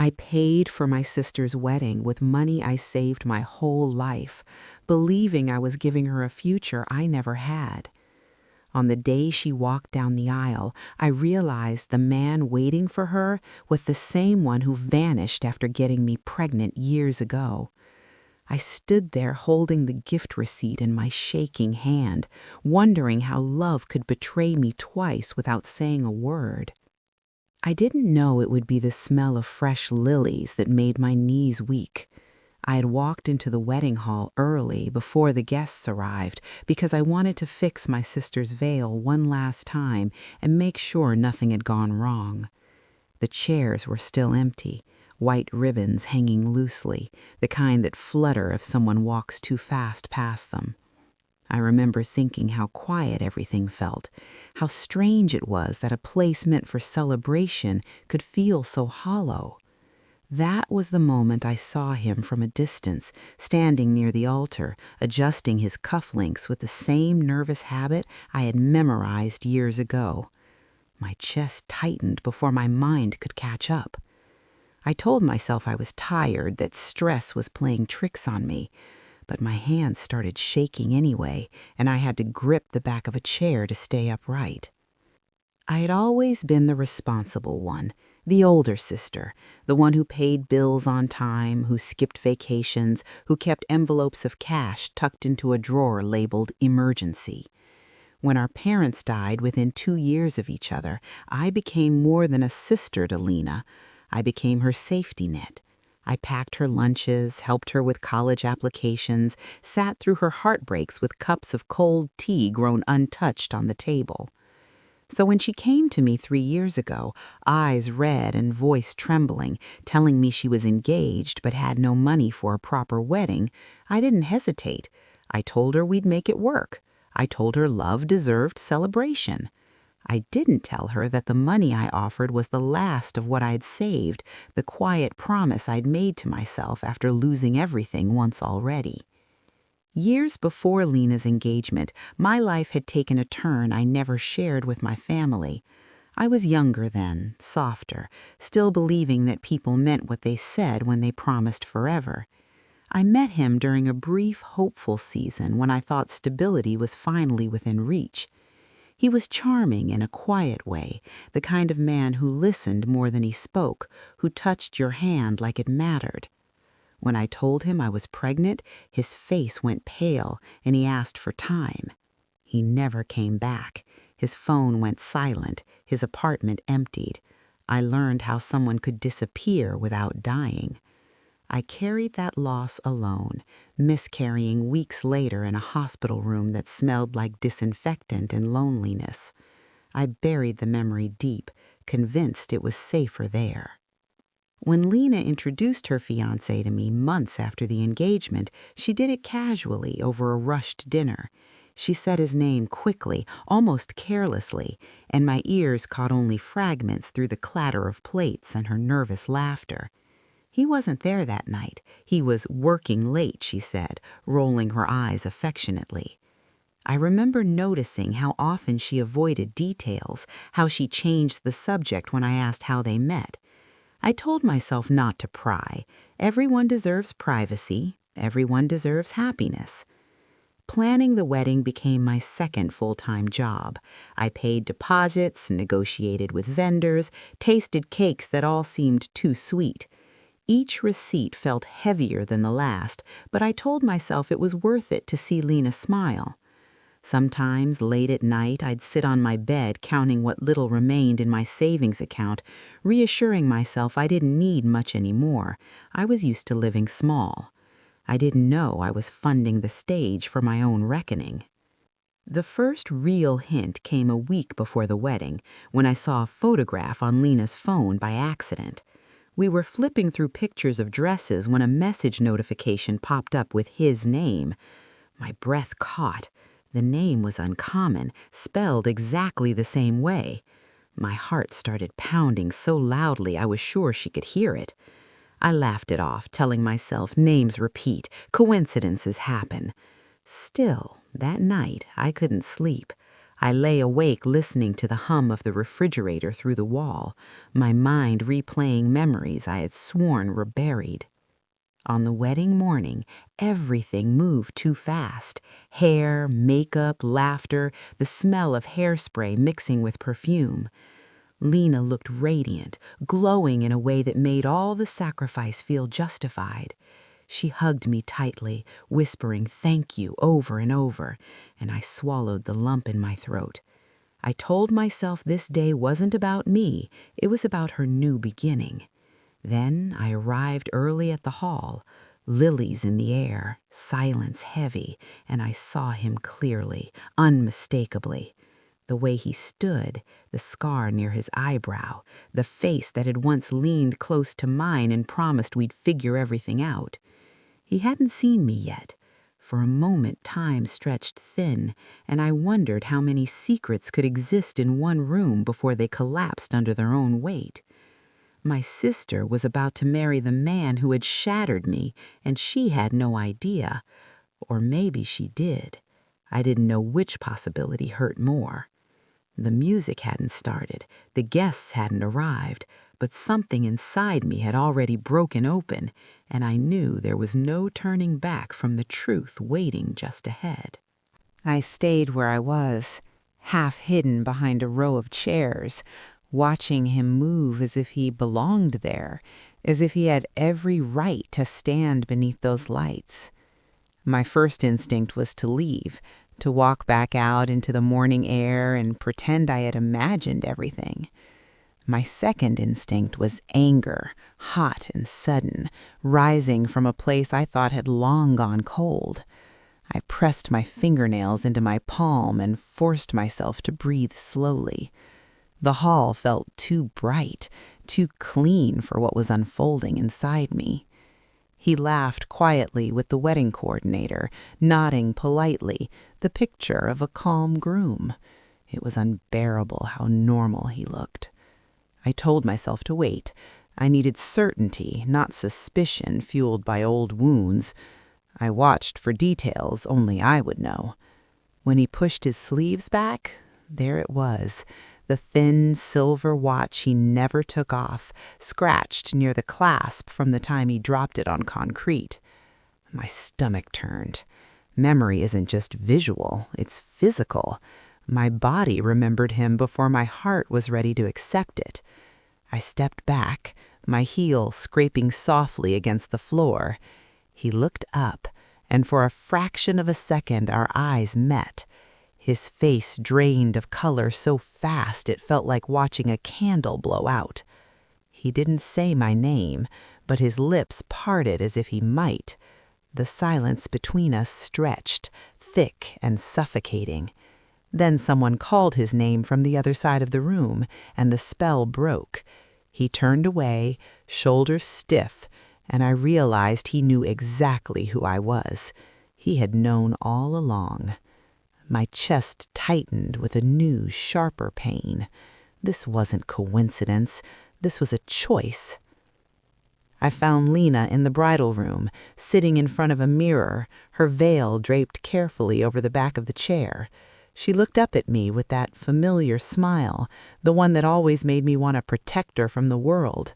I paid for my sister's wedding with money I saved my whole life, believing I was giving her a future I never had. On the day she walked down the aisle, I realized the man waiting for her was the same one who vanished after getting me pregnant years ago. I stood there holding the gift receipt in my shaking hand, wondering how love could betray me twice without saying a word. I didn't know it would be the smell of fresh lilies that made my knees weak. I had walked into the wedding hall early before the guests arrived because I wanted to fix my sister's veil one last time and make sure nothing had gone wrong. The chairs were still empty, white ribbons hanging loosely, the kind that flutter if someone walks too fast past them. I remember thinking how quiet everything felt, how strange it was that a place meant for celebration could feel so hollow. That was the moment I saw him from a distance, standing near the altar, adjusting his cufflinks with the same nervous habit I had memorized years ago. My chest tightened before my mind could catch up. I told myself I was tired, that stress was playing tricks on me, but my hands started shaking anyway, and I had to grip the back of a chair to stay upright. I had always been the responsible one, the older sister, the one who paid bills on time, who skipped vacations, who kept envelopes of cash tucked into a drawer labeled emergency. When our parents died within 2 years of each other, I became more than a sister to Lena. I became her safety net. I packed her lunches, helped her with college applications, sat through her heartbreaks with cups of cold tea grown untouched on the table. So when she came to me 3 years ago, eyes red and voice trembling, telling me she was engaged but had no money for a proper wedding, I didn't hesitate. I told her we'd make it work. I told her love deserved celebration. I didn't tell her that the money I offered was the last of what I'd saved, the quiet promise I'd made to myself after losing everything once already. Years before Lena's engagement, my life had taken a turn I never shared with my family. I was younger then, softer, still believing that people meant what they said when they promised forever. I met him during a brief, hopeful season when I thought stability was finally within reach. He was charming in a quiet way, the kind of man who listened more than he spoke, who touched your hand like it mattered. When I told him I was pregnant, his face went pale and he asked for time. He never came back. His phone went silent, his apartment emptied. I learned how someone could disappear without dying. I carried that loss alone, miscarrying weeks later in a hospital room that smelled like disinfectant and loneliness. I buried the memory deep, convinced it was safer there. When Lena introduced her fiancé to me months after the engagement, she did it casually over a rushed dinner. She said his name quickly, almost carelessly, and my ears caught only fragments through the clatter of plates and her nervous laughter. He wasn't there that night. He was working late, she said, rolling her eyes affectionately. I remember noticing how often she avoided details, how she changed the subject when I asked how they met. I told myself not to pry. Everyone deserves privacy. Everyone deserves happiness. Planning the wedding became my second full-time job. I paid deposits, negotiated with vendors, tasted cakes that all seemed too sweet. Each receipt felt heavier than the last, but I told myself it was worth it to see Lena smile. Sometimes, late at night, I'd sit on my bed counting what little remained in my savings account, reassuring myself I didn't need much anymore. I was used to living small. I didn't know I was funding the stage for my own reckoning. The first real hint came a week before the wedding, when I saw a photograph on Lena's phone by accident. We were flipping through pictures of dresses when a message notification popped up with his name. My breath caught. The name was uncommon, spelled exactly the same way. My heart started pounding so loudly I was sure she could hear it. I laughed it off, telling myself names repeat, coincidences happen. Still, that night I couldn't sleep. I lay awake listening to the hum of the refrigerator through the wall, my mind replaying memories I had sworn were buried. On the wedding morning, everything moved too fast. Hair, makeup, laughter, the smell of hairspray mixing with perfume. Lena looked radiant, glowing in a way that made all the sacrifice feel justified. She hugged me tightly, whispering thank you over and over, and I swallowed the lump in my throat. I told myself this day wasn't about me, it was about her new beginning. Then I arrived early at the hall, lilies in the air, silence heavy, and I saw him clearly, unmistakably. The way he stood, the scar near his eyebrow, the face that had once leaned close to mine and promised we'd figure everything out. He hadn't seen me yet. For a moment, time stretched thin, and I wondered how many secrets could exist in one room before they collapsed under their own weight. My sister was about to marry the man who had shattered me, and she had no idea. Or maybe she did. I didn't know which possibility hurt more. The music hadn't started, the guests hadn't arrived, but something inside me had already broken open, and I knew there was no turning back from the truth waiting just ahead. I stayed where I was, half hidden behind a row of chairs, watching him move as if he belonged there, as if he had every right to stand beneath those lights. My first instinct was to leave, to walk back out into the morning air and pretend I had imagined everything. My second instinct was anger, hot and sudden, rising from a place I thought had long gone cold. I pressed my fingernails into my palm and forced myself to breathe slowly. The hall felt too bright, too clean for what was unfolding inside me. He laughed quietly with the wedding coordinator, nodding politely, the picture of a calm groom. It was unbearable how normal he looked. I told myself to wait. I needed certainty, not suspicion fueled by old wounds. I watched for details only I would know. When he pushed his sleeves back, there it was, the thin silver watch he never took off, scratched near the clasp from the time he dropped it on concrete. My stomach turned. Memory isn't just visual, it's physical. My body remembered him before my heart was ready to accept it. I stepped back, my heel scraping softly against the floor. He looked up, and for a fraction of a second our eyes met. His face drained of color so fast it felt like watching a candle blow out. He didn't say my name, but his lips parted as if he might. The silence between us stretched, thick and suffocating. Then someone called his name from the other side of the room, and the spell broke. He turned away, shoulders stiff, and I realized he knew exactly who I was. He had known all along. My chest tightened with a new, sharper pain. This wasn't coincidence. This was a choice. I found Lena in the bridal room, sitting in front of a mirror, her veil draped carefully over the back of the chair. She looked up at me with that familiar smile, the one that always made me want to protect her from the world.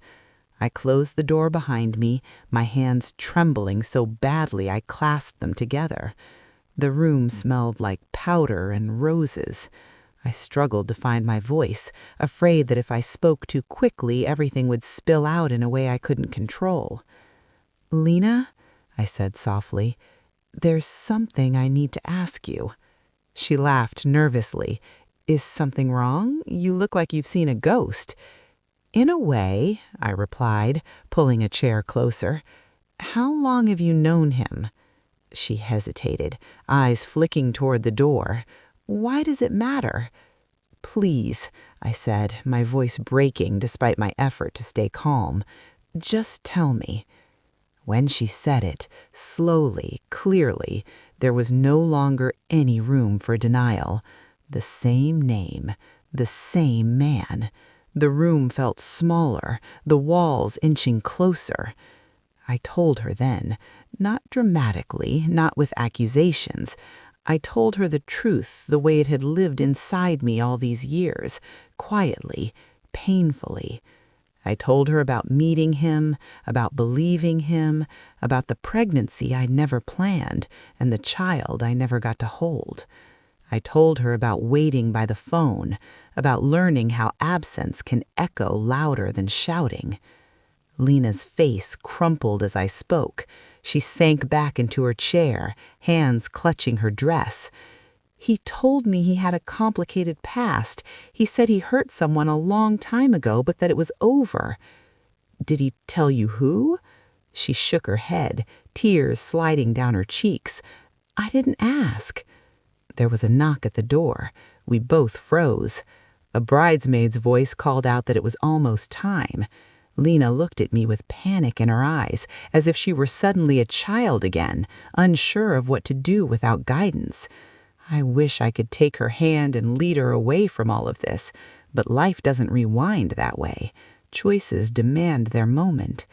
I closed the door behind me, my hands trembling so badly I clasped them together. The room smelled like powder and roses. I struggled to find my voice, afraid that if I spoke too quickly, everything would spill out in a way I couldn't control. "Lena," I said softly, "there's something I need to ask you." She laughed nervously. "Is something wrong? You look like you've seen a ghost." "In a way," I replied, pulling a chair closer. "How long have you known him?" She hesitated, eyes flicking toward the door. "Why does it matter?" "Please," I said, my voice breaking despite my effort to stay calm. "Just tell me." When she said it, slowly, clearly, there was no longer any room for denial. The same name, the same man. The room felt smaller, the walls inching closer. I told her then, not dramatically, not with accusations. I told her the truth, the way it had lived inside me all these years, quietly, painfully. I told her about meeting him, about believing him, about the pregnancy I never planned and the child I never got to hold. I told her about waiting by the phone, about learning how absence can echo louder than shouting. Lena's face crumpled as I spoke. She sank back into her chair, hands clutching her dress. He told me he had a complicated past. He said he hurt someone a long time ago, but that it was over. Did he tell you who? She shook her head, tears sliding down her cheeks. I didn't ask. There was a knock at the door. We both froze. A bridesmaid's voice called out that it was almost time. Lena looked at me with panic in her eyes, as if she were suddenly a child again, unsure of what to do without guidance. I wish I could take her hand and lead her away from all of this, but life doesn't rewind that way. Choices demand their moment.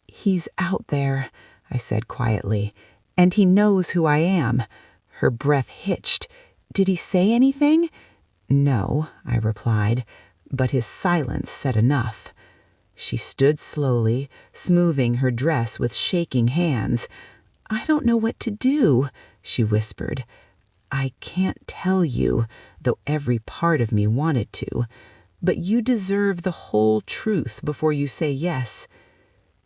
He's out there, I said quietly, and he knows who I am. Her breath hitched. Did he say anything? No, I replied, but his silence said enough. She stood slowly, smoothing her dress with shaking hands. I don't know what to do, she whispered. I can't tell you, though every part of me wanted to, but you deserve the whole truth before you say yes.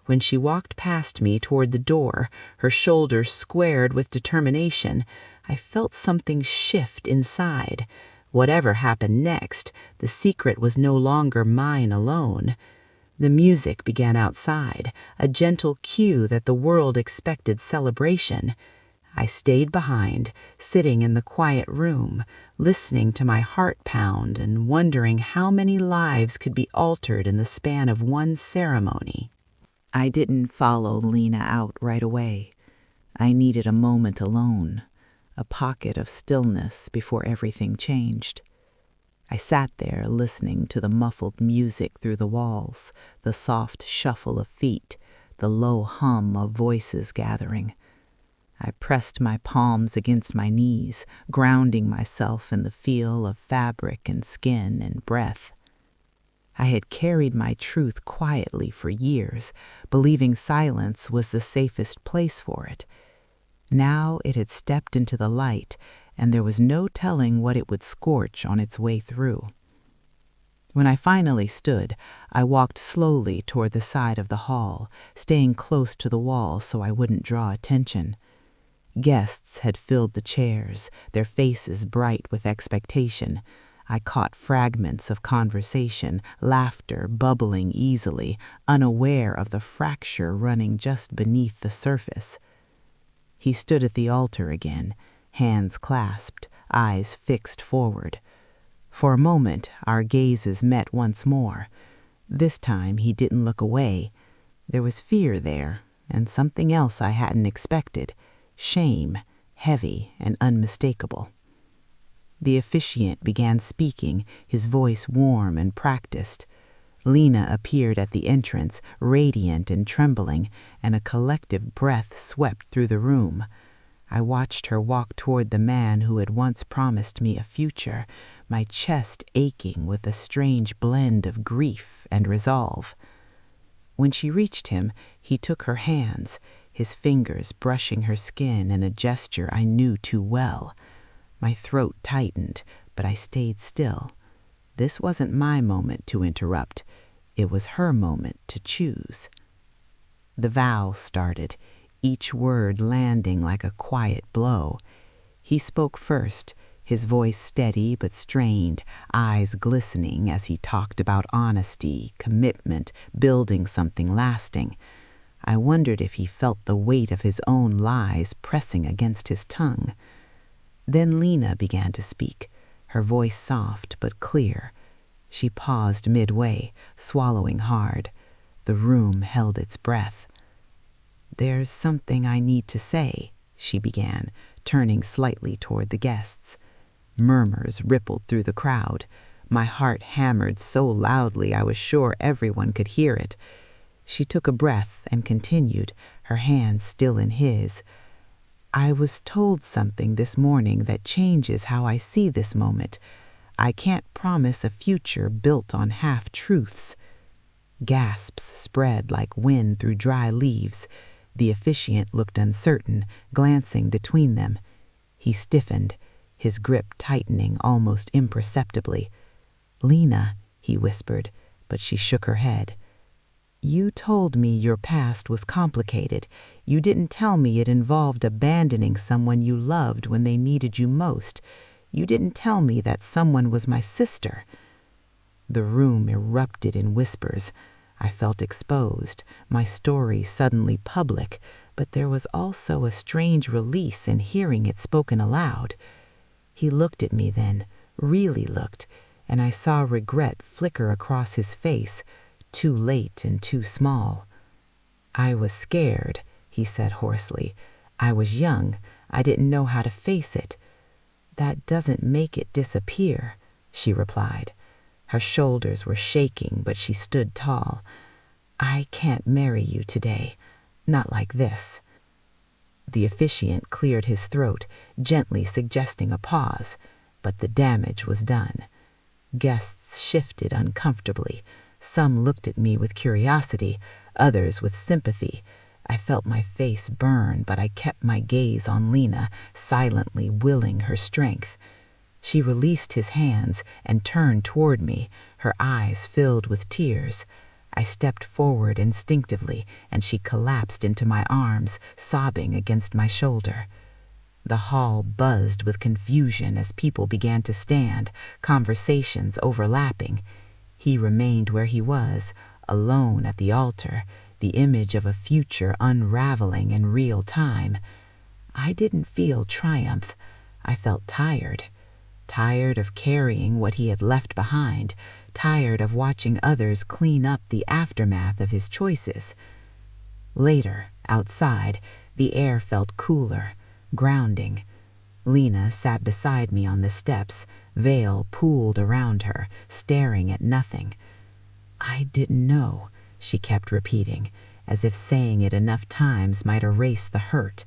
When she walked past me toward the door, her shoulders squared with determination, I felt something shift inside. Whatever happened next, the secret was no longer mine alone. The music began outside, a gentle cue that the world expected celebration. I stayed behind, sitting in the quiet room, listening to my heart pound and wondering how many lives could be altered in the span of one ceremony. I didn't follow Lena out right away. I needed a moment alone, a pocket of stillness before everything changed. I sat there listening to the muffled music through the walls, the soft shuffle of feet, the low hum of voices gathering. I pressed my palms against my knees, grounding myself in the feel of fabric and skin and breath. I had carried my truth quietly for years, believing silence was the safest place for it. Now it had stepped into the light, and there was no telling what it would scorch on its way through. When I finally stood, I walked slowly toward the side of the hall, staying close to the wall so I wouldn't draw attention. Guests had filled the chairs, their faces bright with expectation. I caught fragments of conversation, laughter bubbling easily, unaware of the fracture running just beneath the surface. He stood at the altar again, hands clasped, eyes fixed forward. For a moment, our gazes met once more. This time, he didn't look away. There was fear there, and something else I hadn't expected. Shame, heavy and unmistakable. The officiant began speaking, his voice warm and practiced. Lena appeared at the entrance, radiant and trembling, and a collective breath swept through the room. I watched her walk toward the man who had once promised me a future, my chest aching with a strange blend of grief and resolve. When she reached him, he took her hands, his fingers brushing her skin in a gesture I knew too well. My throat tightened, but I stayed still. This wasn't my moment to interrupt. It was her moment to choose. The vow started, each word landing like a quiet blow. He spoke first, his voice steady but strained, eyes glistening as he talked about honesty, commitment, building something lasting. I wondered if he felt the weight of his own lies pressing against his tongue. Then Lena began to speak, her voice soft but clear. She paused midway, swallowing hard. The room held its breath. "There's something I need to say," she began, turning slightly toward the guests. Murmurs rippled through the crowd. My heart hammered so loudly I was sure everyone could hear it. She took a breath and continued, her hand still in his. I was told something this morning that changes how I see this moment. I can't promise a future built on half-truths. Gasps spread like wind through dry leaves. The officiant looked uncertain, glancing between them. He stiffened, his grip tightening almost imperceptibly. "Lena," he whispered, but she shook her head. "You told me your past was complicated. You didn't tell me it involved abandoning someone you loved when they needed you most. You didn't tell me that someone was my sister." The room erupted in whispers. I felt exposed, my story suddenly public, but there was also a strange release in hearing it spoken aloud. He looked at me then, really looked, and I saw regret flicker across his face, too late and too small. "I was scared," he said hoarsely. "I was young. I didn't know how to face it." "That doesn't make it disappear," she replied. Her shoulders were shaking, but she stood tall. "I can't marry you today. Not like this." The officiant cleared his throat, gently suggesting a pause, but the damage was done. Guests shifted uncomfortably. Some looked at me with curiosity, others with sympathy. I felt my face burn, but I kept my gaze on Lena, silently willing her strength. She released his hands and turned toward me, her eyes filled with tears. I stepped forward instinctively, and she collapsed into my arms, sobbing against my shoulder. The hall buzzed with confusion as people began to stand, conversations overlapping. He remained where he was, alone at the altar, the image of a future unraveling in real time. I didn't feel triumph. I felt tired. Tired of carrying what he had left behind, tired of watching others clean up the aftermath of his choices. Later, outside, the air felt cooler, grounding. Lena sat beside me on the steps, veil pooled around her, staring at nothing. "I didn't know," she kept repeating, as if saying it enough times might erase the hurt.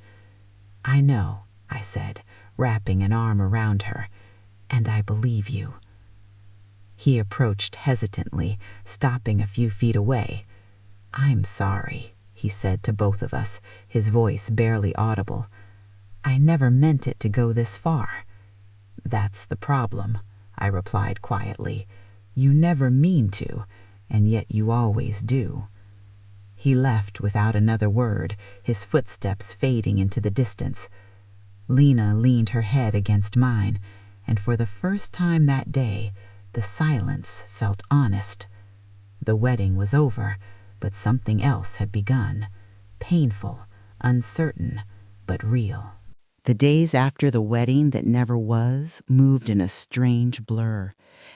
"I know," I said, wrapping an arm around her, "and I believe you." He approached hesitantly, stopping a few feet away. "I'm sorry," he said to both of us, his voice barely audible. "I never meant it to go this far." "That's the problem," I replied quietly. "You never mean to, and yet you always do." He left without another word, his footsteps fading into the distance. Lena leaned her head against mine, and for the first time that day, the silence felt honest. The wedding was over, but something else had begun, painful, uncertain, but real. The days after the wedding that never was moved in a strange blur,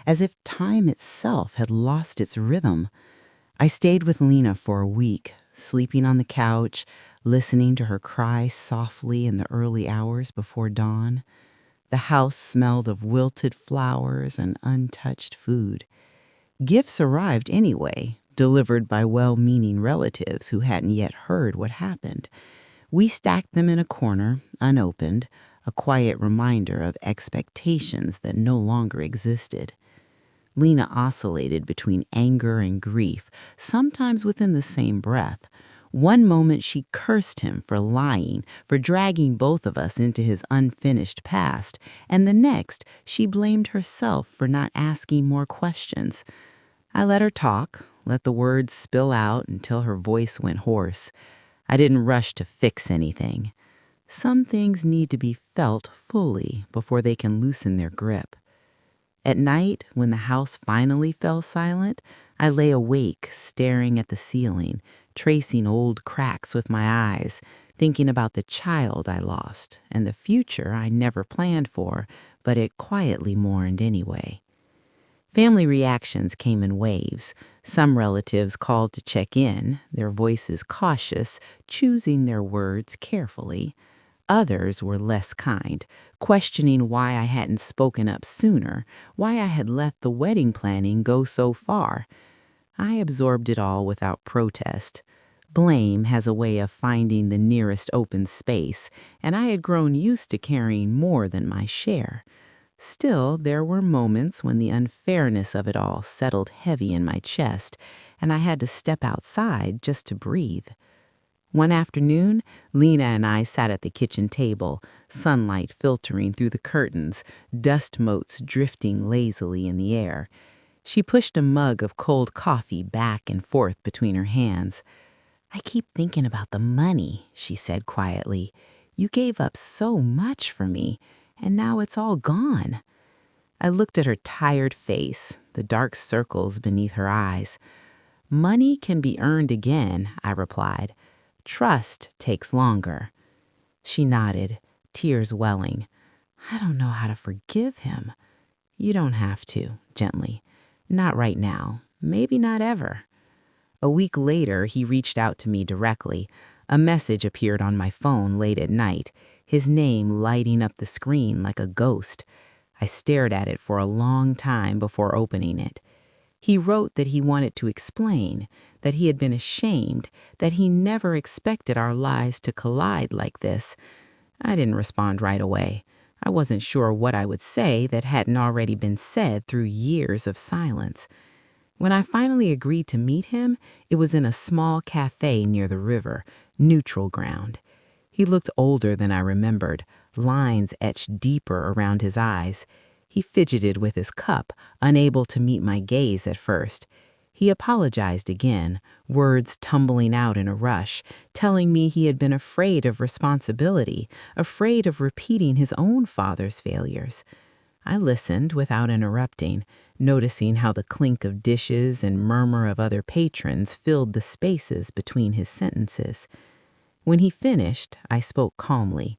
as if time itself had lost its rhythm. I stayed with Lena for a week, sleeping on the couch, listening to her cry softly in the early hours before dawn. The house smelled of wilted flowers and untouched food. Gifts arrived anyway, delivered by well-meaning relatives who hadn't yet heard what happened. We stacked them in a corner, unopened, a quiet reminder of expectations that no longer existed. Lena oscillated between anger and grief, sometimes within the same breath. One moment she cursed him for lying, for dragging both of us into his unfinished past, and the next she blamed herself for not asking more questions. I let her talk, let the words spill out until her voice went hoarse. I didn't rush to fix anything. Some things need to be felt fully before they can loosen their grip. At night, when the house finally fell silent, I lay awake, staring at the ceiling, tracing old cracks with my eyes, thinking about the child I lost and the future I never planned for, but it quietly mourned anyway. Family reactions came in waves. Some relatives called to check in, their voices cautious, choosing their words carefully. Others were less kind, questioning why I hadn't spoken up sooner, why I had let the wedding planning go so far. I absorbed it all without protest. Blame has a way of finding the nearest open space, and I had grown used to carrying more than my share. Still, there were moments when the unfairness of it all settled heavy in my chest, and I had to step outside just to breathe. One afternoon, Lena and I sat at the kitchen table, sunlight filtering through the curtains, dust motes drifting lazily in the air. She pushed a mug of cold coffee back and forth between her hands. "I keep thinking about the money," she said quietly. "You gave up so much for me, and now it's all gone." I looked at her tired face, the dark circles beneath her eyes. "Money can be earned again," I replied. "Trust takes longer." She nodded, tears welling. "I don't know how to forgive him." "You don't have to," gently. "Not right now. Maybe not ever." A week later, he reached out to me directly. A message appeared on my phone late at night, his name lighting up the screen like a ghost. I stared at it for a long time before opening it. He wrote that he wanted to explain, that he had been ashamed, that he never expected our lives to collide like this. I didn't respond right away. I wasn't sure what I would say that hadn't already been said through years of silence. When I finally agreed to meet him, it was in a small cafe near the river, neutral ground. He looked older than I remembered, lines etched deeper around his eyes. He fidgeted with his cup, unable to meet my gaze at first. He apologized again, words tumbling out in a rush, telling me he had been afraid of responsibility, afraid of repeating his own father's failures. I listened without interrupting, noticing how the clink of dishes and murmur of other patrons filled the spaces between his sentences. When he finished, I spoke calmly.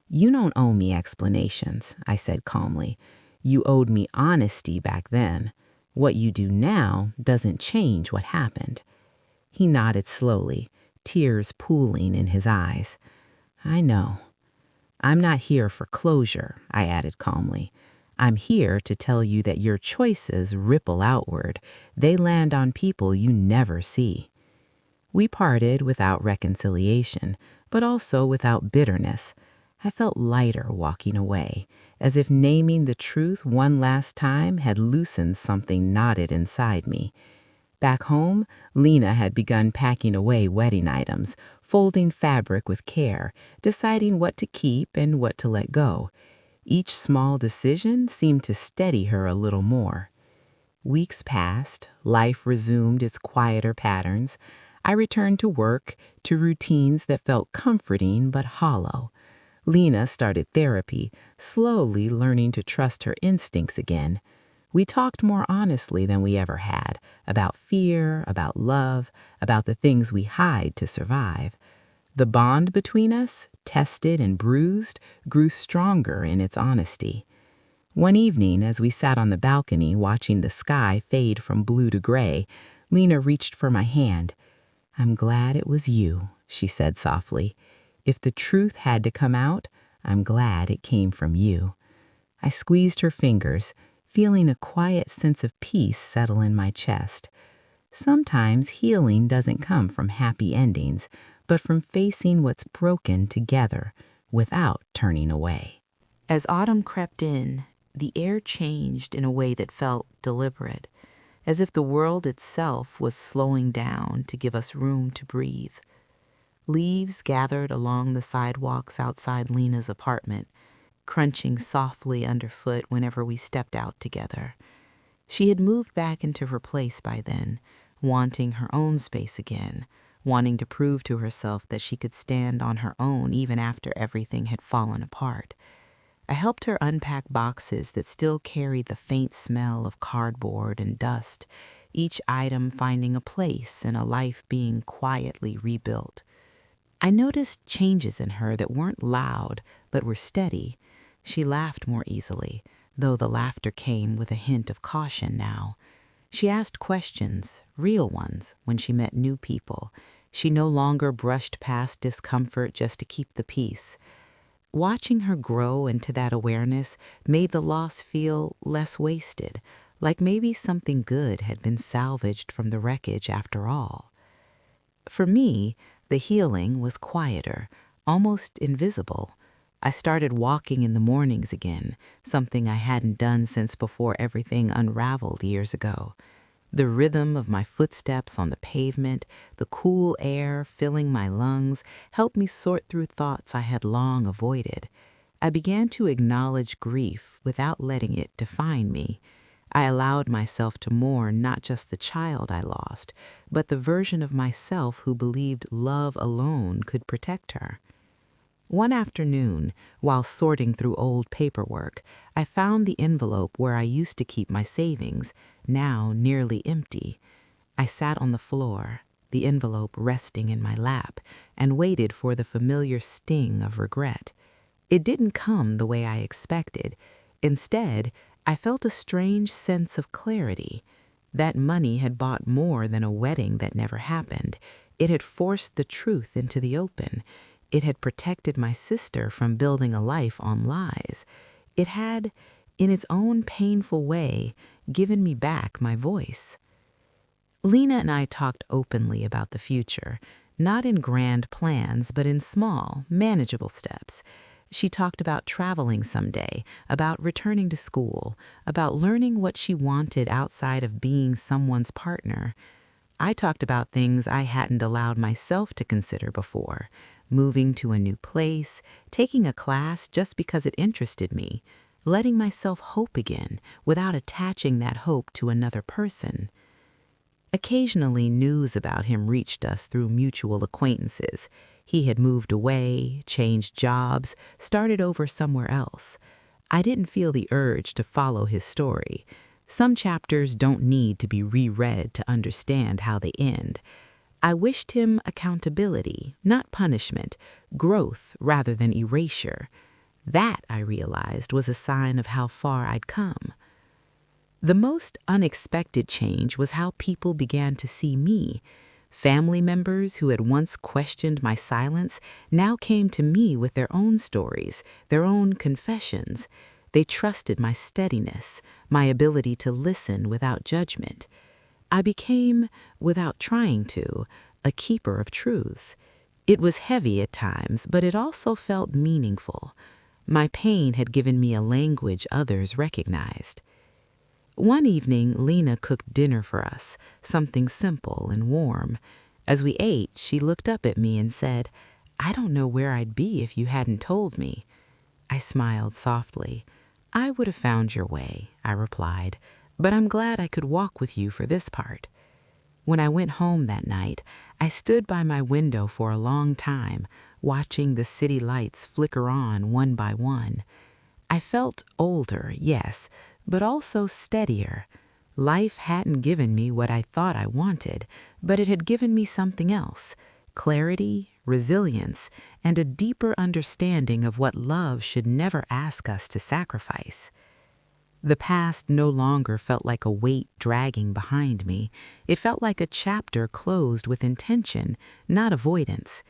"You don't owe me explanations," I said calmly. "You owed me honesty back then. What you do now doesn't change what happened." He nodded slowly, tears pooling in his eyes. "I know. I'm not here for closure," I added calmly. "I'm here to tell you that your choices ripple outward. They land on people you never see." We parted without reconciliation, but also without bitterness. I felt lighter walking away, as if naming the truth one last time had loosened something knotted inside me. Back home, Lena had begun packing away wedding items, folding fabric with care, deciding what to keep and what to let go. Each small decision seemed to steady her a little more. Weeks passed, life resumed its quieter patterns. I returned to work, to routines that felt comforting but hollow. Lena started therapy, slowly learning to trust her instincts again. We talked more honestly than we ever had, about fear, about love, about the things we hide to survive. The bond between us, tested and bruised, grew stronger in its honesty. One evening, as we sat on the balcony watching the sky fade from blue to gray, Lena reached for my hand. "I'm glad it was you," she said softly. "If the truth had to come out, I'm glad it came from you." I squeezed her fingers, feeling a quiet sense of peace settle in my chest. Sometimes healing doesn't come from happy endings, but from facing what's broken together without turning away. As autumn crept in, the air changed in a way that felt deliberate, as if the world itself was slowing down to give us room to breathe. Leaves gathered along the sidewalks outside Lena's apartment, crunching softly underfoot whenever we stepped out together. She had moved back into her place by then, wanting her own space again, wanting to prove to herself that she could stand on her own even after everything had fallen apart. I helped her unpack boxes that still carried the faint smell of cardboard and dust, each item finding a place and a life being quietly rebuilt. I noticed changes in her that weren't loud, but were steady. She laughed more easily, though the laughter came with a hint of caution now. She asked questions, real ones, when she met new people. She no longer brushed past discomfort just to keep the peace. Watching her grow into that awareness made the loss feel less wasted, like maybe something good had been salvaged from the wreckage after all. For me, the healing was quieter, almost invisible. I started walking in the mornings again, something I hadn't done since before everything unraveled years ago. The rhythm of my footsteps on the pavement, the cool air filling my lungs, helped me sort through thoughts I had long avoided. I began to acknowledge grief without letting it define me. I allowed myself to mourn not just the child I lost, but the version of myself who believed love alone could protect her. One afternoon, while sorting through old paperwork, I found the envelope where I used to keep my savings, now nearly empty. I sat on the floor, the envelope resting in my lap, and waited for the familiar sting of regret. It didn't come the way I expected. Instead, I felt a strange sense of clarity. That money had bought more than a wedding that never happened. It had forced the truth into the open. It had protected my sister from building a life on lies. It had, in its own painful way, given me back my voice. Lena and I talked openly about the future, not in grand plans, but in small, manageable steps. She talked about traveling someday, about returning to school, about learning what she wanted outside of being someone's partner. I talked about things I hadn't allowed myself to consider before, moving to a new place, taking a class just because it interested me, letting myself hope again without attaching that hope to another person. Occasionally, news about him reached us through mutual acquaintances. He had moved away, changed jobs, started over somewhere else. I didn't feel the urge to follow his story. Some chapters don't need to be reread to understand how they end. I wished him accountability, not punishment, growth rather than erasure. That, I realized, was a sign of how far I'd come. The most unexpected change was how people began to see me. Family members who had once questioned my silence now came to me with their own stories, their own confessions. They trusted my steadiness, my ability to listen without judgment. I became, without trying to, a keeper of truths. It was heavy at times, but it also felt meaningful. My pain had given me a language others recognized. One evening, Lena cooked dinner for us, something simple and warm. As we ate, she looked up at me and said, "I don't know where I'd be if you hadn't told me." I smiled softly. "I would have found your way," I replied, "but I'm glad I could walk with you for this part." When I went home that night, I stood by my window for a long time, watching the city lights flicker on one by one. I felt older, yes, but also steadier. Life hadn't given me what I thought I wanted, but it had given me something else: clarity, resilience, and a deeper understanding of what love should never ask us to sacrifice. The past no longer felt like a weight dragging behind me. It felt like a chapter closed with intention, not avoidance.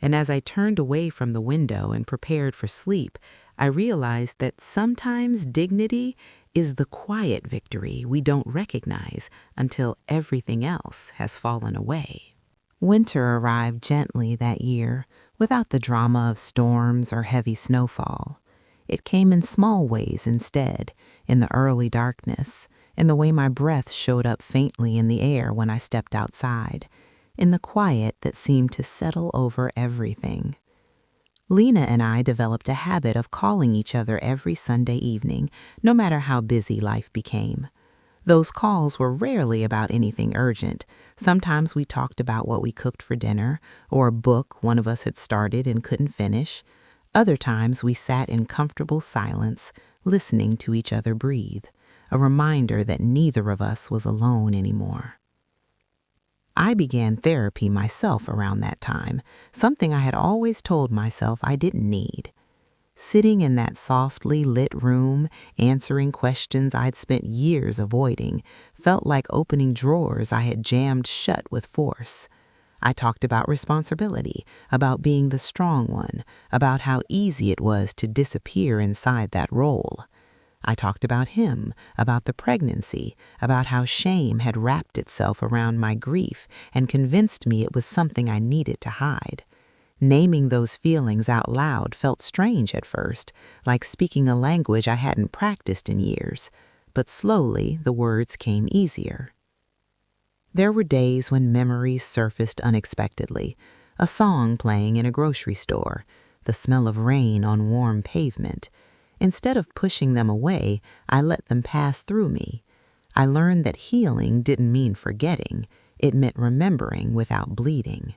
And as I turned away from the window and prepared for sleep, I realized that sometimes dignity is the quiet victory we don't recognize until everything else has fallen away. Winter arrived gently that year, without the drama of storms or heavy snowfall. It came in small ways instead, in the early darkness, in the way my breath showed up faintly in the air when I stepped outside, in the quiet that seemed to settle over everything. Lena and I developed a habit of calling each other every Sunday evening, no matter how busy life became. Those calls were rarely about anything urgent. Sometimes we talked about what we cooked for dinner, or a book one of us had started and couldn't finish. Other times we sat in comfortable silence, listening to each other breathe, a reminder that neither of us was alone anymore. I began therapy myself around that time, something I had always told myself I didn't need. Sitting in that softly lit room, answering questions I'd spent years avoiding, felt like opening drawers I had jammed shut with force. I talked about responsibility, about being the strong one, about how easy it was to disappear inside that role. I talked about him, about the pregnancy, about how shame had wrapped itself around my grief and convinced me it was something I needed to hide. Naming those feelings out loud felt strange at first, like speaking a language I hadn't practiced in years, but slowly the words came easier. There were days when memories surfaced unexpectedly, a song playing in a grocery store, the smell of rain on warm pavement. Instead of pushing them away, I let them pass through me. I learned that healing didn't mean forgetting, it meant remembering without bleeding.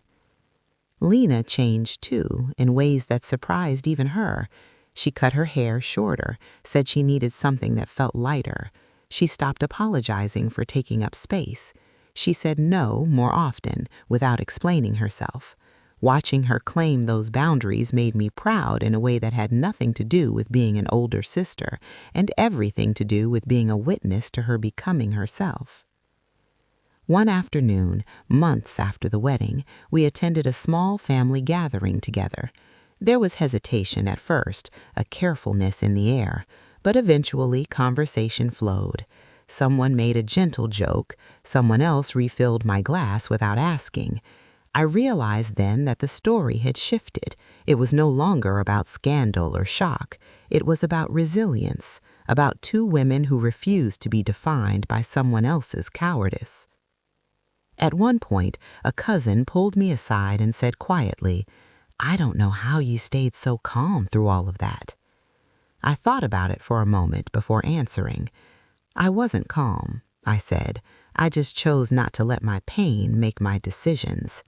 Lena changed too, in ways that surprised even her. She cut her hair shorter, said she needed something that felt lighter. She stopped apologizing for taking up space. She said no more often, without explaining herself. Watching her claim those boundaries made me proud in a way that had nothing to do with being an older sister and everything to do with being a witness to her becoming herself. One afternoon, months after the wedding, we attended a small family gathering together. There was hesitation at first, a carefulness in the air, but eventually conversation flowed. Someone made a gentle joke, someone else refilled my glass without asking. I realized then that the story had shifted. It was no longer about scandal or shock. It was about resilience, about two women who refused to be defined by someone else's cowardice. At one point, a cousin pulled me aside and said quietly, "I don't know how you stayed so calm through all of that." I thought about it for a moment before answering. "I wasn't calm," I said. "I just chose not to let my pain make my decisions."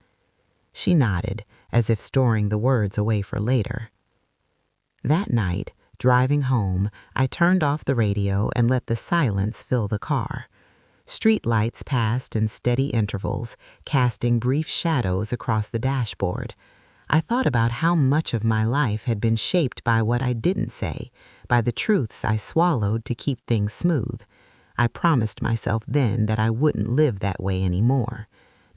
She nodded, as if storing the words away for later. That night, driving home, I turned off the radio and let the silence fill the car. Street lights passed in steady intervals, casting brief shadows across the dashboard. I thought about how much of my life had been shaped by what I didn't say, by the truths I swallowed to keep things smooth. I promised myself then that I wouldn't live that way anymore.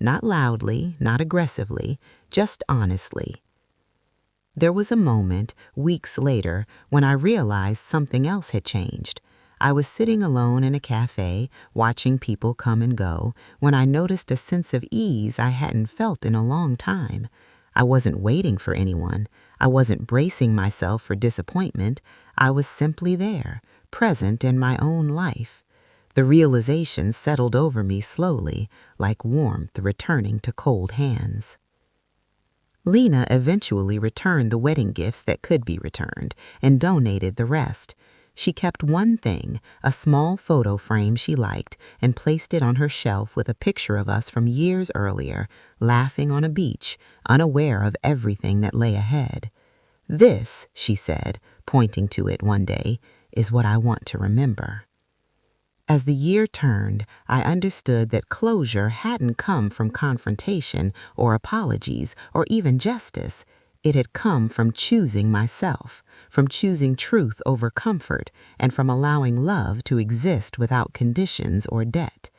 Not loudly, not aggressively, just honestly. There was a moment, weeks later, when I realized something else had changed. I was sitting alone in a cafe, watching people come and go, when I noticed a sense of ease I hadn't felt in a long time. I wasn't waiting for anyone. I wasn't bracing myself for disappointment. I was simply there, present in my own life. The realization settled over me slowly, like warmth returning to cold hands. Lena eventually returned the wedding gifts that could be returned and donated the rest. She kept one thing, a small photo frame she liked, and placed it on her shelf with a picture of us from years earlier, laughing on a beach, unaware of everything that lay ahead. "This," she said, pointing to it one day, "is what I want to remember." As the year turned, I understood that closure hadn't come from confrontation or apologies or even justice. It had come from choosing myself, from choosing truth over comfort, and from allowing love to exist without conditions or debt.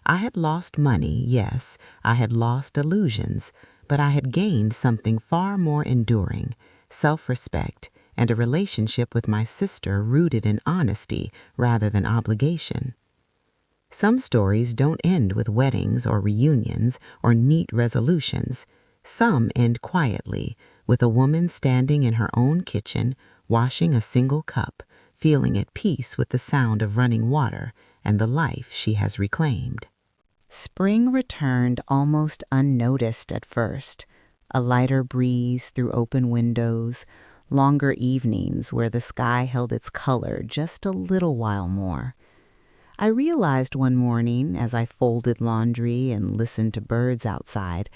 I had lost money, yes, I had lost illusions, but I had gained something far more enduring, self-respect, and a relationship with my sister rooted in honesty rather than obligation. Some stories don't end with weddings or reunions or neat resolutions. Some end quietly, with a woman standing in her own kitchen, washing a single cup, feeling at peace with the sound of running water and the life she has reclaimed. Spring returned almost unnoticed at first, a lighter breeze through open windows, longer evenings where the sky held its color just a little while more. I realized one morning as I folded laundry and listened to birds outside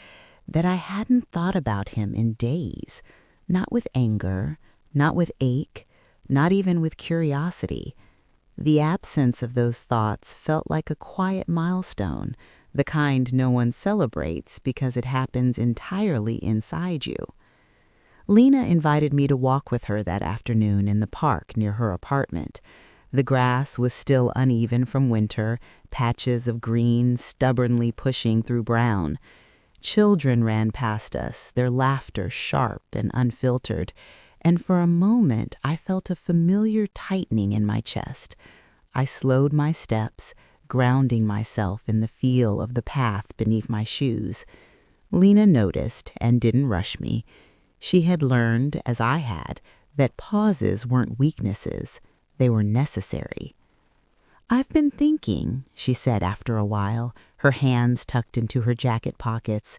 that I hadn't thought about him in days, not with anger, not with ache, not even with curiosity. The absence of those thoughts felt like a quiet milestone, the kind no one celebrates because it happens entirely inside you. Lena invited me to walk with her that afternoon in the park near her apartment. The grass was still uneven from winter, patches of green stubbornly pushing through brown. Children ran past us, their laughter sharp and unfiltered, and for a moment I felt a familiar tightening in my chest. I slowed my steps, grounding myself in the feel of the path beneath my shoes. Lena noticed and didn't rush me. She had learned, as I had, that pauses weren't weaknesses, they were necessary. "I've been thinking," she said after a while, her hands tucked into her jacket pockets,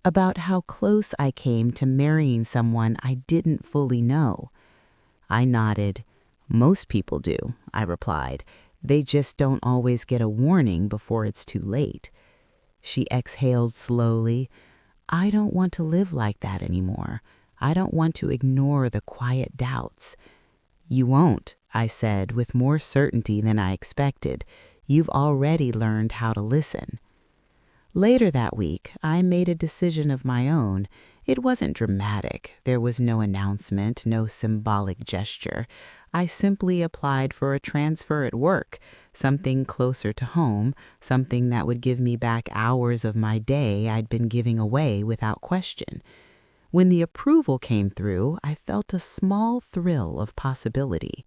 "about how close I came to marrying someone I didn't fully know." I nodded. "Most people do," I replied. "They just don't always get a warning before it's too late." She exhaled slowly. "I don't want to live like that anymore. I don't want to ignore the quiet doubts." "You won't," I said with more certainty than I expected. "You've already learned how to listen." Later that week, I made a decision of my own. It wasn't dramatic. There was no announcement, no symbolic gesture. I simply applied for a transfer at work, something closer to home, something that would give me back hours of my day I'd been giving away without question. When the approval came through, I felt a small thrill of possibility.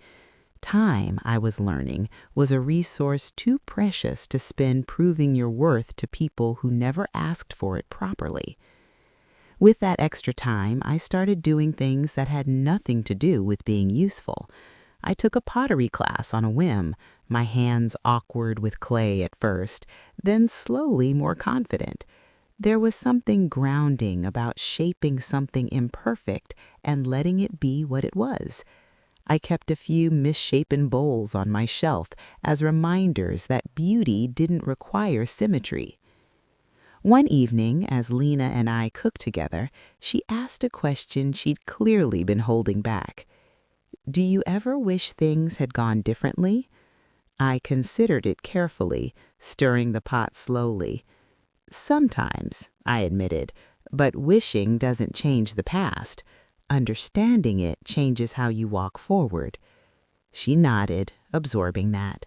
Time, I was learning, was a resource too precious to spend proving your worth to people who never asked for it properly. With that extra time, I started doing things that had nothing to do with being useful. I took a pottery class on a whim, my hands awkward with clay at first, then slowly more confident. There was something grounding about shaping something imperfect and letting it be what it was. I kept a few misshapen bowls on my shelf as reminders that beauty didn't require symmetry. One evening, as Lena and I cooked together, she asked a question she'd clearly been holding back. "Do you ever wish things had gone differently?" I considered it carefully, stirring the pot slowly. "Sometimes," I admitted, "but wishing doesn't change the past. Understanding it changes how you walk forward." She nodded, absorbing that.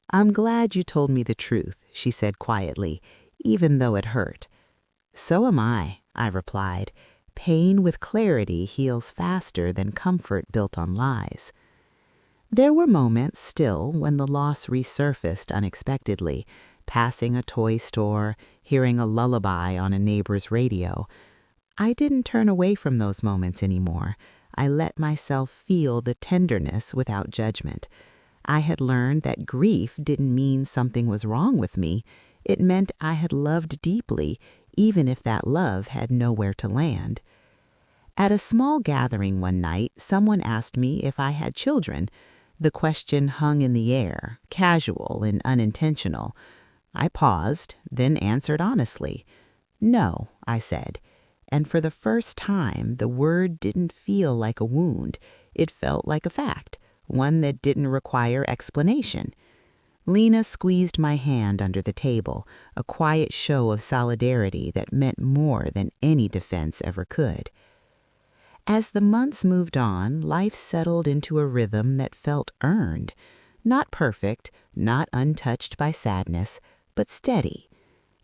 "I'm glad you told me the truth," she said quietly, even though it hurt. "So am I," I replied. "Pain with clarity heals faster than comfort built on lies." There were moments still when the loss resurfaced unexpectedly, passing a toy store, hearing a lullaby on a neighbor's radio. I didn't turn away from those moments anymore. I let myself feel the tenderness without judgment. I had learned that grief didn't mean something was wrong with me. It meant I had loved deeply, even if that love had nowhere to land. At a small gathering one night, someone asked me if I had children. The question hung in the air, casual and unintentional. I paused, then answered honestly. "No," I said. And for the first time, the word didn't feel like a wound. It felt like a fact, one that didn't require explanation. Lena squeezed my hand under the table, a quiet show of solidarity that meant more than any defense ever could. As the months moved on, life settled into a rhythm that felt earned. Not perfect, not untouched by sadness, but steady.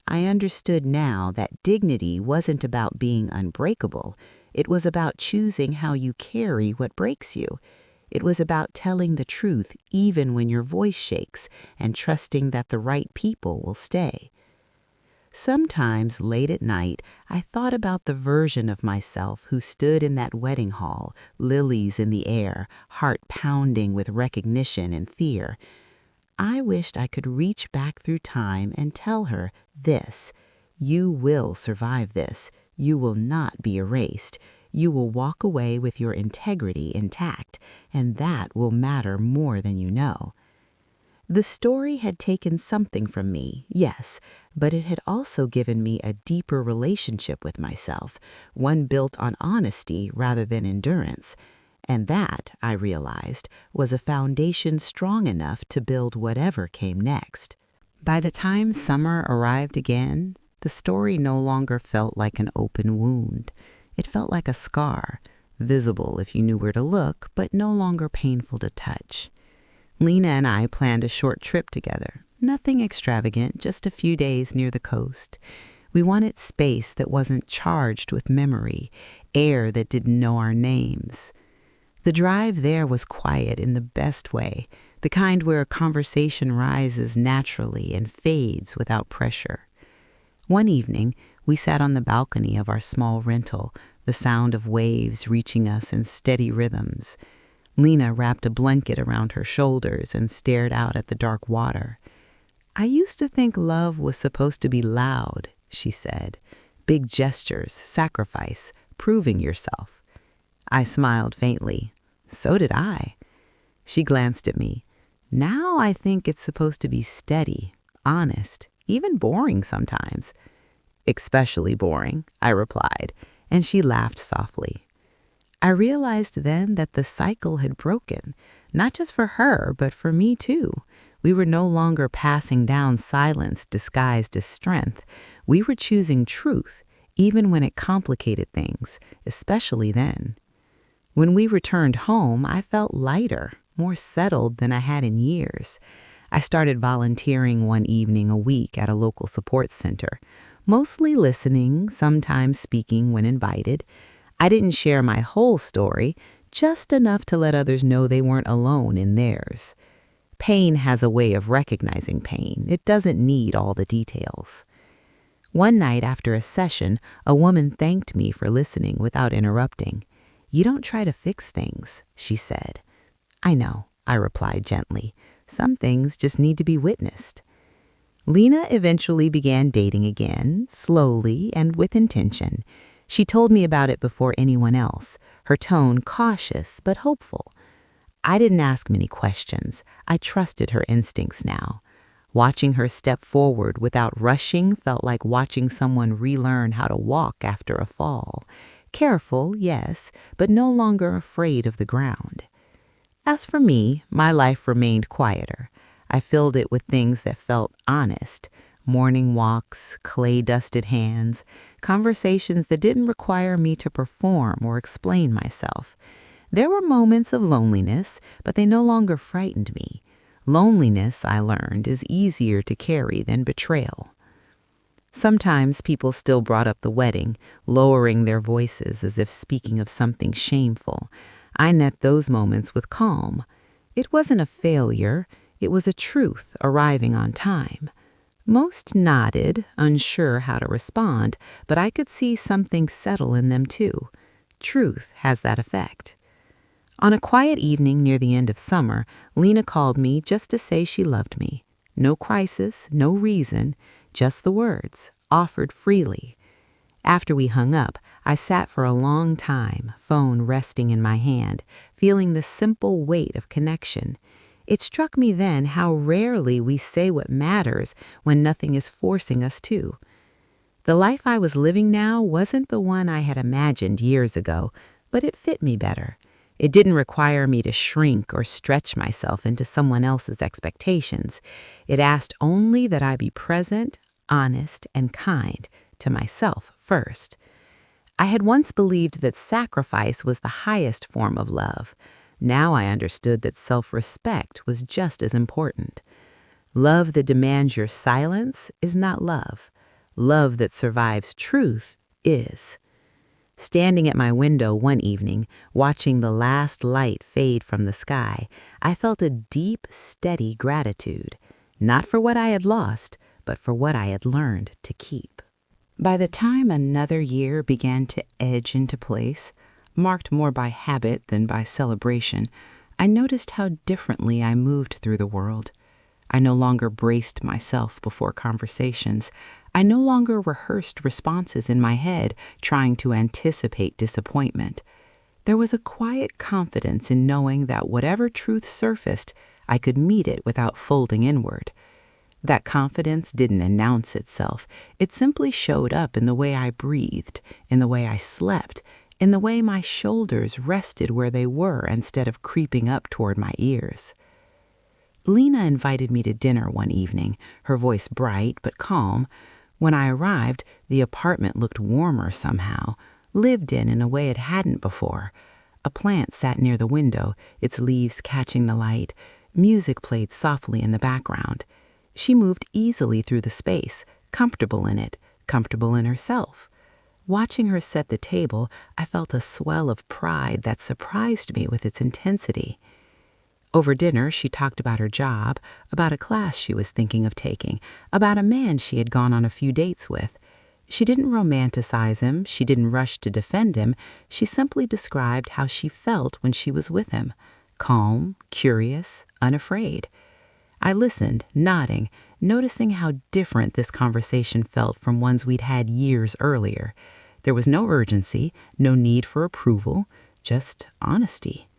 I understood now that dignity wasn't about being unbreakable. It was about choosing how you carry what breaks you. It was about telling the truth even when your voice shakes and trusting that the right people will stay. Sometimes late at night, I thought about the version of myself who stood in that wedding hall, lilies in the air, heart pounding with recognition and fear. I wished I could reach back through time and tell her this: "You will survive this. You will not be erased. You will walk away with your integrity intact, and that will matter more than you know." The story had taken something from me, yes, but it had also given me a deeper relationship with myself, one built on honesty rather than endurance. And that, I realized, was a foundation strong enough to build whatever came next. By the time summer arrived again, the story no longer felt like an open wound. It felt like a scar, visible if you knew where to look, but no longer painful to touch. Lena and I planned a short trip together. Nothing extravagant, just a few days near the coast. We wanted space that wasn't charged with memory, air that didn't know our names. The drive there was quiet in the best way, the kind where a conversation rises naturally and fades without pressure. One evening, we sat on the balcony of our small rental, the sound of waves reaching us in steady rhythms. Lena wrapped a blanket around her shoulders and stared out at the dark water. "I used to think love was supposed to be loud," she said. "Big gestures, sacrifice, proving yourself." I smiled faintly. So did I. She glanced at me. "Now I think it's supposed to be steady, honest, even boring sometimes." "Especially boring," I replied, and she laughed softly. I realized then that the cycle had broken, not just for her, but for me too. We were no longer passing down silence disguised as strength. We were choosing truth, even when it complicated things, especially then. When we returned home, I felt lighter, more settled than I had in years. I started volunteering one evening a week at a local support center, mostly listening, sometimes speaking when invited. I didn't share my whole story, just enough to let others know they weren't alone in theirs. Pain has a way of recognizing pain. It doesn't need all the details. One night after a session, a woman thanked me for listening without interrupting. "You don't try to fix things," she said. "I know," I replied gently. "Some things just need to be witnessed." Lena eventually began dating again, slowly and with intention. She told me about it before anyone else, her tone cautious but hopeful. I didn't ask many questions. I trusted her instincts now. Watching her step forward without rushing felt like watching someone relearn how to walk after a fall. Careful, yes, but no longer afraid of the ground. As for me, my life remained quieter. I filled it with things that felt honest. Morning walks, clay-dusted hands, conversations that didn't require me to perform or explain myself. There were moments of loneliness, but they no longer frightened me. Loneliness, I learned, is easier to carry than betrayal. Sometimes people still brought up the wedding, lowering their voices as if speaking of something shameful. I met those moments with calm. It wasn't a failure, it was a truth arriving on time. Most nodded, unsure how to respond, but I could see something settle in them too. Truth has that effect. On a quiet evening near the end of summer, Lena called me just to say she loved me. No crisis, no reason, just the words, offered freely. After we hung up, I sat for a long time, phone resting in my hand, feeling the simple weight of connection. It struck me then how rarely we say what matters when nothing is forcing us to. The life I was living now wasn't the one I had imagined years ago, but it fit me better. It didn't require me to shrink or stretch myself into someone else's expectations. It asked only that I be present, honest, and kind to myself first. I had once believed that sacrifice was the highest form of love. Now I understood that self-respect was just as important. Love that demands your silence is not love. Love that survives truth is. Standing at my window one evening, watching the last light fade from the sky, I felt a deep, steady gratitude, not for what I had lost, but for what I had learned to keep. By the time another year began to edge into place, marked more by habit than by celebration, I noticed how differently I moved through the world. I no longer braced myself before conversations. I no longer rehearsed responses in my head, trying to anticipate disappointment. There was a quiet confidence in knowing that whatever truth surfaced, I could meet it without folding inward. That confidence didn't announce itself. It simply showed up in the way I breathed, in the way I slept, in the way my shoulders rested where they were instead of creeping up toward my ears. Lena invited me to dinner one evening, her voice bright but calm. When I arrived, the apartment looked warmer somehow, lived in a way it hadn't before. A plant sat near the window, its leaves catching the light. Music played softly in the background. She moved easily through the space, comfortable in it, comfortable in herself. Watching her set the table, I felt a swell of pride that surprised me with its intensity. Over dinner, she talked about her job, about a class she was thinking of taking, about a man she had gone on a few dates with. She didn't romanticize him, she didn't rush to defend him, she simply described how she felt when she was with him, calm, curious, unafraid. I listened, nodding, noticing how different this conversation felt from ones we'd had years earlier. There was no urgency, no need for approval, just honesty.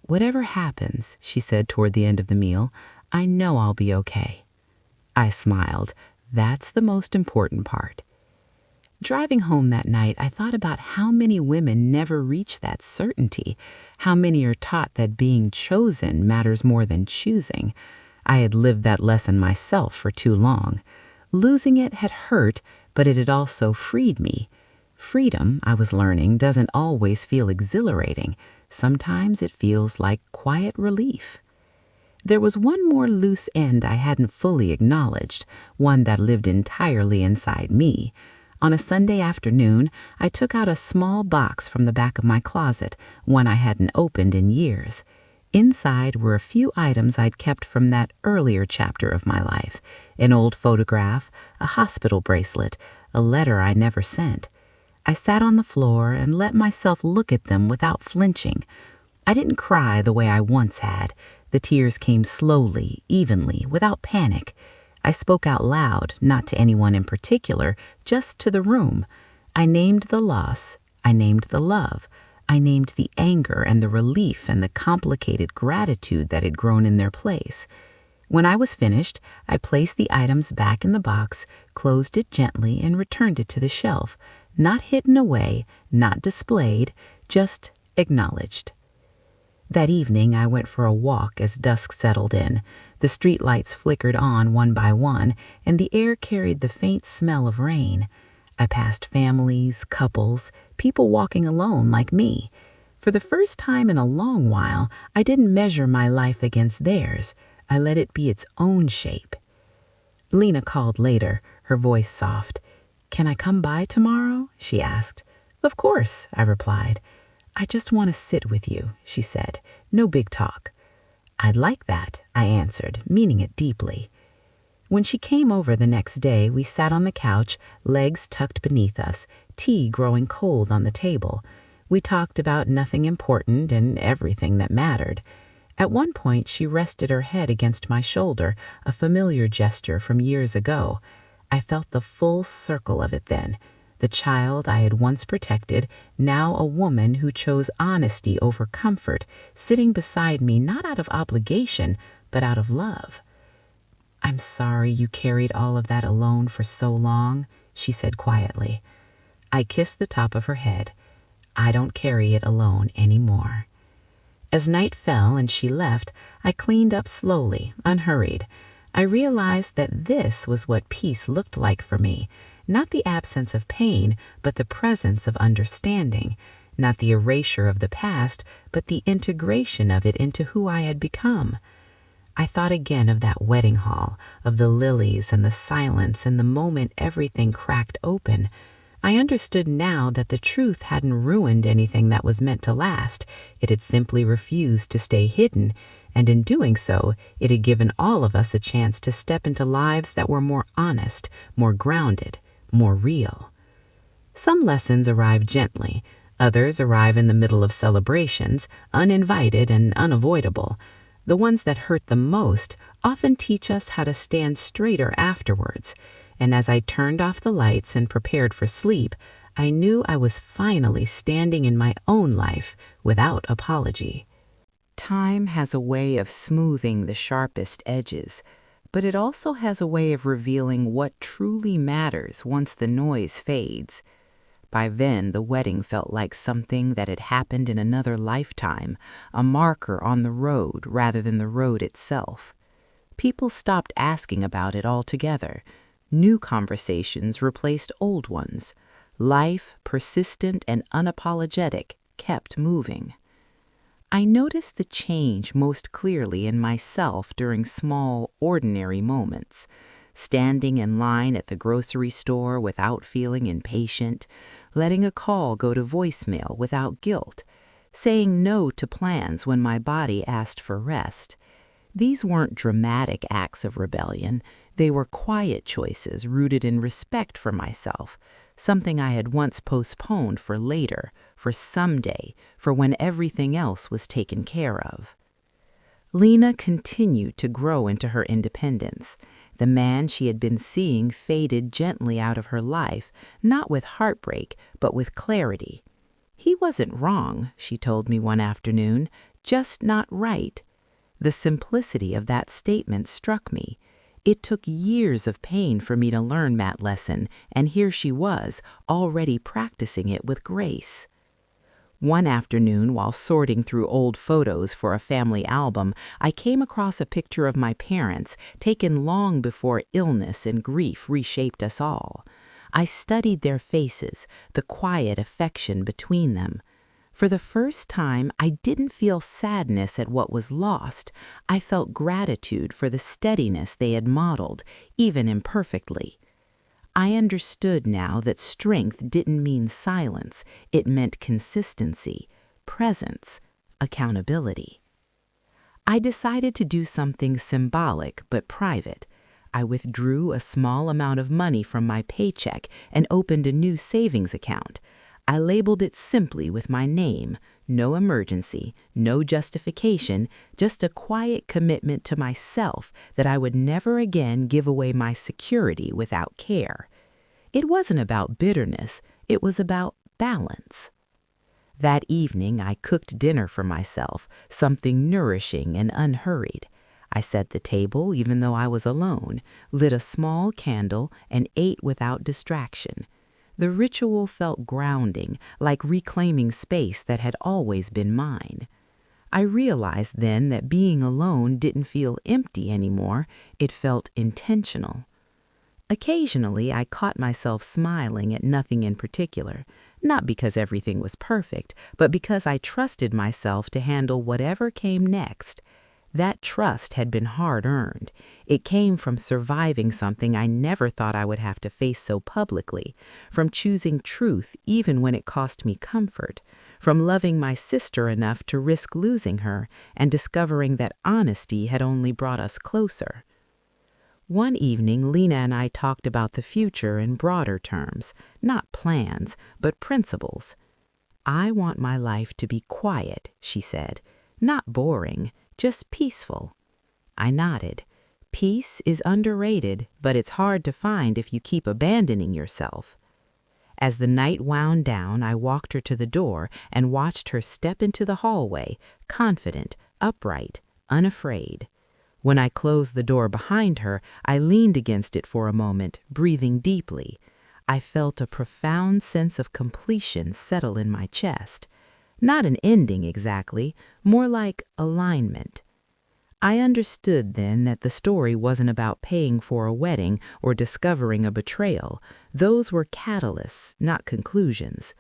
"Whatever happens," she said toward the end of the meal, "I know I'll be okay." I smiled. That's the most important part. Driving home that night, I thought about how many women never reach that certainty, how many are taught that being chosen matters more than choosing. I had lived that lesson myself for too long. Losing it had hurt, but it had also freed me. Freedom, I was learning, doesn't always feel exhilarating. Sometimes it feels like quiet relief. There was one more loose end I hadn't fully acknowledged, one that lived entirely inside me. On a Sunday afternoon, I took out a small box from the back of my closet, one I hadn't opened in years. Inside were a few items I'd kept from that earlier chapter of my life: an old photograph, a hospital bracelet, a letter I never sent. I sat on the floor and let myself look at them without flinching. I didn't cry the way I once had. The tears came slowly, evenly, without panic. I spoke out loud, not to anyone in particular, just to the room. I named the loss. I named the love. I named the anger and the relief and the complicated gratitude that had grown in their place. When I was finished, I placed the items back in the box, closed it gently, and returned it to the shelf. Not hidden away, not displayed, just acknowledged. That evening, I went for a walk as dusk settled in. The streetlights flickered on one by one, and the air carried the faint smell of rain. I passed families, couples, people walking alone like me. For the first time in a long while, I didn't measure my life against theirs. I let it be its own shape. Lena called later, her voice soft. "Can I come by tomorrow?" she asked. "Of course," I replied. "I just want to sit with you," she said. "No big talk." "I'd like that," I answered, meaning it deeply. When she came over the next day, we sat on the couch, legs tucked beneath us, tea growing cold on the table. We talked about nothing important and everything that mattered. At one point, she rested her head against my shoulder, a familiar gesture from years ago. I felt the full circle of it then. The child I had once protected, now a woman who chose honesty over comfort, sitting beside me not out of obligation, but out of love. "I'm sorry you carried all of that alone for so long," she said quietly. I kissed the top of her head. "I don't carry it alone anymore." As night fell and she left, I cleaned up slowly, unhurried. I realized that this was what peace looked like for me. Not the absence of pain, but the presence of understanding. Not the erasure of the past, but the integration of it into who I had become. I thought again of that wedding hall, of the lilies and the silence and the moment everything cracked open. I understood now that the truth hadn't ruined anything that was meant to last. It had simply refused to stay hidden, and in doing so, it had given all of us a chance to step into lives that were more honest, more grounded, more real. Some lessons arrive gently. Others arrive in the middle of celebrations, uninvited and unavoidable. The ones that hurt the most often teach us how to stand straighter afterwards. And as I turned off the lights and prepared for sleep, I knew I was finally standing in my own life without apology. Time has a way of smoothing the sharpest edges, but it also has a way of revealing what truly matters once the noise fades. By then, the wedding felt like something that had happened in another lifetime, a marker on the road rather than the road itself. People stopped asking about it altogether. New conversations replaced old ones. Life, persistent and unapologetic, kept moving. I noticed the change most clearly in myself during small, ordinary moments. standing in line at the grocery store without feeling impatient, letting a call go to voicemail without guilt, saying no to plans when my body asked for rest. These weren't dramatic acts of rebellion. They were quiet choices rooted in respect for myself, something I had once postponed for later, for someday, for when everything else was taken care of. Lena continued to grow into her independence. The man she had been seeing faded gently out of her life, not with heartbreak, but with clarity. He wasn't wrong, she told me one afternoon, just not right. The simplicity of that statement struck me. It took years of pain for me to learn that lesson, and here she was, already practicing it with grace. One afternoon, while sorting through old photos for a family album, I came across a picture of my parents, taken long before illness and grief reshaped us all. I studied their faces, the quiet affection between them. For the first time, I didn't feel sadness at what was lost. I felt gratitude for the steadiness they had modeled, even imperfectly. I understood now that strength didn't mean silence. It meant consistency, presence, accountability. I decided to do something symbolic but private. I withdrew a small amount of money from my paycheck and opened a new savings account. I labeled it simply with my name, no emergency, no justification, just a quiet commitment to myself that I would never again give away my security without care. It wasn't about bitterness, it was about balance. That evening, I cooked dinner for myself, something nourishing and unhurried. I set the table even though I was alone, lit a small candle, and ate without distraction. The ritual felt grounding, like reclaiming space that had always been mine. I realized then that being alone didn't feel empty anymore, it felt intentional. Occasionally, I caught myself smiling at nothing in particular, not because everything was perfect, but because I trusted myself to handle whatever came next. That trust had been hard-earned. It came from surviving something I never thought I would have to face so publicly, from choosing truth even when it cost me comfort, from loving my sister enough to risk losing her and discovering that honesty had only brought us closer. One evening, Lena and I talked about the future in broader terms, not plans, but principles. "I want my life to be quiet," she said, "not boring, just peaceful." I nodded. Peace is underrated, but it's hard to find if you keep abandoning yourself. As the night wound down, I walked her to the door and watched her step into the hallway, confident, upright, unafraid. When I closed the door behind her, I leaned against it for a moment, breathing deeply. I felt a profound sense of completion settle in my chest. Not an ending exactly, more like alignment. I understood then that the story wasn't about paying for a wedding or discovering a betrayal. Those were catalysts, not conclusions.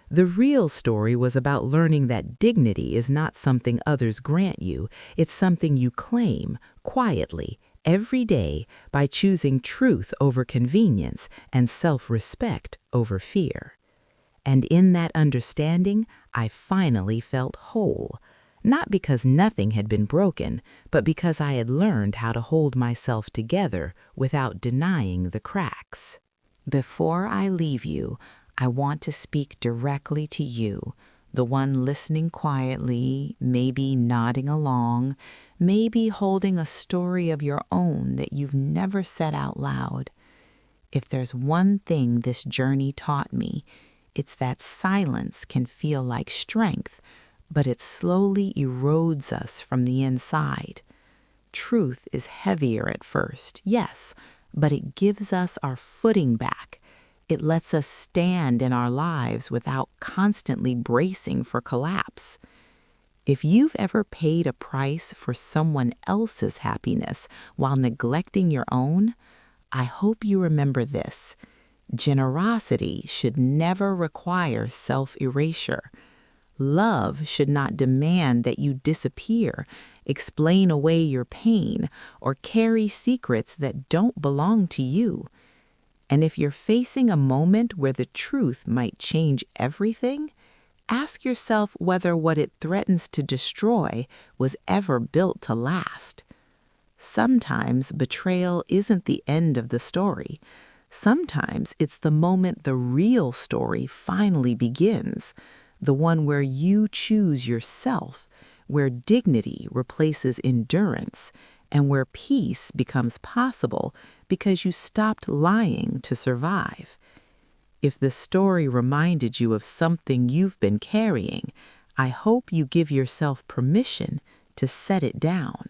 The real story was about learning that dignity is not something others grant you. It's something you claim, quietly, every day, by choosing truth over convenience and self-respect over fear. And in that understanding, I finally felt whole. Not because nothing had been broken, but because I had learned how to hold myself together without denying the cracks. Before I leave you, I want to speak directly to you, the one listening quietly, maybe nodding along, maybe holding a story of your own that you've never said out loud. If there's one thing this journey taught me, it's that silence can feel like strength, but it slowly erodes us from the inside. Truth is heavier at first, yes, but it gives us our footing back. It lets us stand in our lives without constantly bracing for collapse. If you've ever paid a price for someone else's happiness while neglecting your own, I hope you remember this. Generosity should never require self-erasure. Love should not demand that you disappear, explain away your pain, or carry secrets that don't belong to you. And if you're facing a moment where the truth might change everything, ask yourself whether what it threatens to destroy was ever built to last. Sometimes betrayal isn't the end of the story. Sometimes it's the moment the real story finally begins, the one where you choose yourself, where dignity replaces endurance, and where peace becomes possible because you stopped lying to survive. If the story reminded you of something you've been carrying, I hope you give yourself permission to set it down.